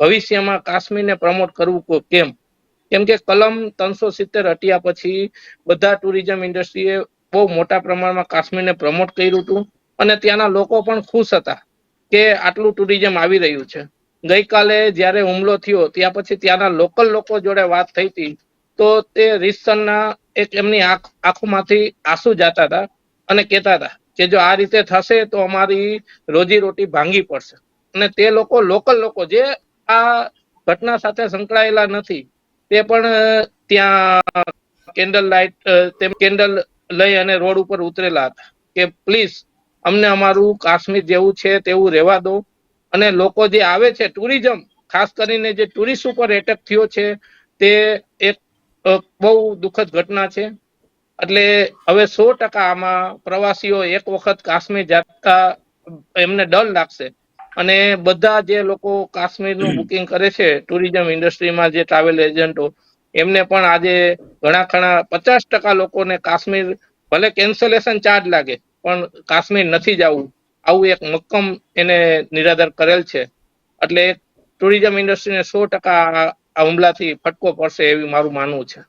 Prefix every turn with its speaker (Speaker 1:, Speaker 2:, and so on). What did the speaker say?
Speaker 1: ભવિષ્યમાં કાશ્મીરને પ્રમોટ કરવું કેમ? કેમ કે કલમ 370 હટ્યા પછી બધા ટુરિઝમ ઇન્ડસ્ટ્રીએ બહુ મોટા પ્રમાણમાં કાશ્મીરને પ્રમોટ કર્યું હતું અને ત્યાંના લોકો પણ ખુશ હતા કે આટલું ટુરિઝમ આવી રહ્યું છે. ગઈકાલે જ્યારે હુમલો થયો ત્યાં પછી ત્યાંના લોકલ લોકો જોડે વાત થઈ હતી તો તે રીતસરના એક એમની આંખોમાંથી આંસુ જાતા હતા અને કહેતા હતા કે જો આ રીતે થશે તો અમારી રોજીરોટી ભાંગી પડશે. અને તે લોકો લોકલ લોકો જે આ ઘટના સાથે સંકળાયેલા નથી તે પણ ત્યાં કેન્ડલ લઈ અને રોડ ઉપર ઉતરેલા હતા કે પ્લીઝ અમને અમારું કાશ્મીર જેવું છે તેવું રહેવા દો. અને લોકો જે આવે છે ટુરિઝમ, ખાસ કરીને જે ટુરિસ્ટ ઉપર એટેક થયો છે તે એક બહુ દુઃખદ ઘટના છે. એટલે હવે 100% આમાં પ્રવાસીઓ એક વખત કાશ્મીર જતા એમને ડર લાગશે અને બધા જે લોકો કાશ્મીરનું બુકિંગ કરે છે ટુરિઝમ ઇન્ડસ્ટ્રીમાં જે ટ્રાવેલ એજન્ટો એમને પણ આજે ઘણા 50% લોકોને કાશ્મીર ભલે કેન્સલેશન ચાર્જ લાગે પણ કાશ્મીર નથી જવું આવું એક મક્કમ એને નિરાધાર કરેલ છે. એટલે ટુરિઝમ ઇન્ડસ્ટ્રીને 100% આ હુમલાથી ફટકો પડશે એવી મારું માનવું છે.